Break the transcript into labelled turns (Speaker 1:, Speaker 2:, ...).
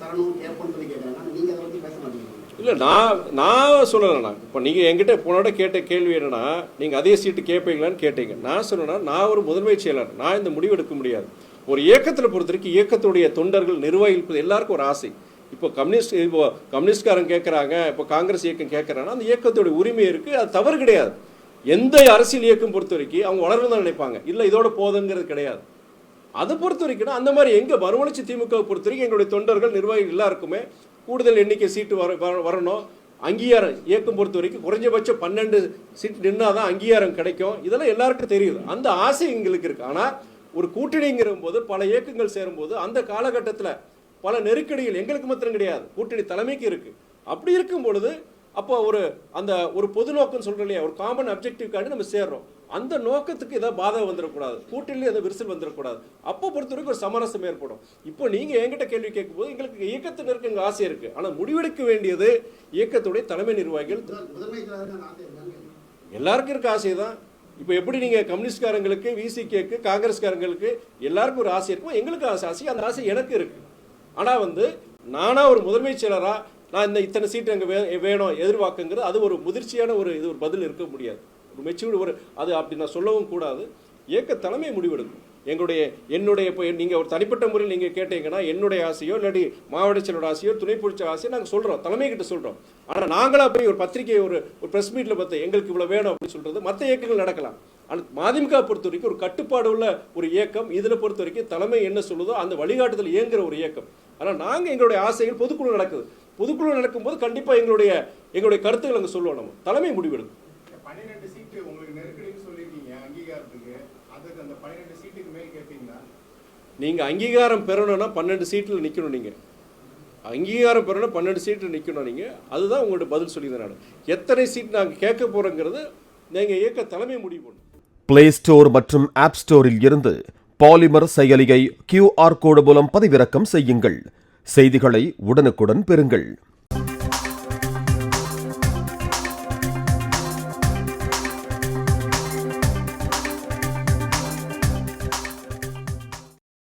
Speaker 1: தரணும் கேட்போம்னு சொல்லி கேட்குறாங்க. நீங்க அதை பற்றி பேச மாட்டீங்க.
Speaker 2: இல்லை, நான் சொல்லலைண்ணா. இப்போ நீங்கள் என்கிட்ட போனோட கேட்ட கேள்வி என்னன்னா, நீங்கள் அதே சீட்டு கேட்பீங்களான்னு கேட்டீங்க. நான் சொன்னேன்னா, நான் ஒரு முதன்மை செயலர், நான் இந்த முடிவு எடுக்க முடியாது. ஒரு இயக்கத்தில் பொறுத்த வரைக்கும் இயக்கத்துடைய தொண்டர்கள், நிர்வாகிகள் எல்லாருக்கும் ஒரு ஆசை. இப்போ கம்யூனிஸ்ட்காரங்க கேட்குறாங்க, இப்போ காங்கிரஸ் இயக்கம் கேட்குறாங்கன்னா அந்த இயக்கத்துடைய உரிமை இருக்குது, அது தவறு கிடையாது. எந்த அரசியல் இயக்கம் பொறுத்த வரைக்கும் அவங்க வளரணும் தான் நினைப்பாங்க, இல்லை இதோட போதுங்கிறது கிடையாது. அதை பொறுத்த வரைக்கும் அந்த மாதிரி எங்கள் மறுமலர்ச்சி திமுக பொறுத்த வரைக்கும் எங்களுடைய தொண்டர்கள், நிர்வாகிகள் எல்லாருக்குமே கூடுதல் எண்ணிக்கை சீட்டு வரணும். அங்கீகாரம் இயக்கம் பொறுத்த வரைக்கும் குறைஞ்சபட்சம் 12 சீட்டு நின்னாதான் அங்கீகாரம் கிடைக்கும். இதெல்லாம் எல்லாருக்கும் தெரியுது, அந்த ஆசை எங்களுக்கு இருக்குது. ஆனால் ஒரு கூட்டணிங்கிற போது பல இயக்கங்கள் சேரும்போது அந்த காலகட்டத்தில் பல நெருக்கடிகள் எங்களுக்கு மாத்திரம் கிடையாது, கூட்டணி தலைமைக்கு இருக்குது. அப்படி இருக்கும் பொழுது அப்போ ஒரு பொது நோக்கம் சொல்கிறோம் இல்லையா, ஒரு காமன் அப்ஜெக்டிவ்காண்டி நம்ம சேர்றோம். அந்த நோக்கத்துக்கு ஏதாவது பாதகம் வந்துடக்கூடாது, கூட்டணியில் ஏதாவது விரிசல் வந்துடக்கூடாது. அப்போ பொறுத்த வரைக்கும் ஒரு சமரசம் ஏற்படும். இப்போ நீங்கள் என்கிட்ட கேள்வி கேட்கும்போது எங்களுக்கு இயக்கத்தினருக்கு எங்கள் ஆசை இருக்குது. ஆனால் முடிவெடுக்க வேண்டியது இயக்கத்துடைய தலைமை நிர்வாகிகள். எல்லாருக்கும் இருக்க ஆசை தான். இப்போ எப்படி நீங்கள் கம்யூனிஸ்ட்காரங்களுக்கு, விசிகேக்கு, காங்கிரஸ்காரங்களுக்கு எல்லாருக்கும் ஒரு ஆசை இருக்கும், எங்களுக்கு ஆசை, அந்த ஆசை எனக்கு இருக்குது. ஆனால் நானாக ஒரு முதன்மை செயலராக நான் இத்தனை சீட்டு அங்கே வேணும் எதிர்பார்க்குங்கிறது அது ஒரு முதிர்ச்சியான ஒரு பதில் இருக்க முடியாது. ஒரு மெச்சூர்டு அது அப்படி நான் சொல்லவும் கூடாது. இயக்க தலைமை முடிவெடுக்கும். என்னுடைய இப்போ நீங்கள் ஒரு தனிப்பட்ட முறையில் நீங்கள் கேட்டீங்கன்னா என்னுடைய ஆசையோ இல்லாட்டி மாவட்ட செயலோட ஆசையோ துணை பொறிச்ச ஆசையோ நாங்கள் சொல்கிறோம், தலைமைக்கிட்ட சொல்கிறோம். ஆனால் நாங்களாக போய் ஒரு பத்திரிகை ஒரு ப்ரெஸ் மீட்டில் பார்த்து எங்களுக்கு இவ்வளோ வேணும் அப்படின்னு சொல்கிறது மற்ற இயக்கங்கள் நடக்கலாம். ஆனால் மதிமுக பொறுத்த வரைக்கும் ஒரு கட்டுப்பாடு உள்ள ஒரு இயக்கம். இதில் பொறுத்த வரைக்கும் தலைமை என்ன சொல்லுதோ அந்த வழிகாட்டுதல் இயங்குகிற ஒரு இயக்கம். ஆனால் நாங்கள் எங்களுடைய ஆசைகள் பொதுக்குழு நடக்குது. பொதுக்குழு நடக்கும்போது கண்டிப்பாக எங்களுடைய கருத்துக்கள் அங்கே சொல்லுவோம். நம்ம தலைமை முடிவெடுக்கும்.
Speaker 3: 12 சீட்டு உங்களுக்கு நெருக்கடின்னு சொல்லிருக்கீங்க அங்கீகாரத்துக்கு, அதுக்கு அந்த 12 சீட்டுக்கு மேல் கேட்பீங்களா?
Speaker 2: நீங்கள் அங்கீகாரம் பெறணும்னா 12 சீட்டில் நிற்கணும். நீங்கள் அங்கீகாரம் பெறணும் 12 சீட்டில் நிற்கணும். நீங்கள் அதுதான் உங்கள்கிட்ட பதில் சொல்லியிருந்தேன். நான் எத்தனை சீட் நாங்கள் கேட்க போகிறோங்கிறது நீங்கள் இயக்க தலைமை முடிவு பண்ணும்.
Speaker 4: பிளே ஸ்டோர் மற்றும் ஆப் ஸ்டோரில் இருந்து பாலிமர் செயலியை QR கோடு மூலம் பதிவிறக்கம் செய்யுங்கள். செய்திகளை உடனுக்குடன் பெறுங்கள்.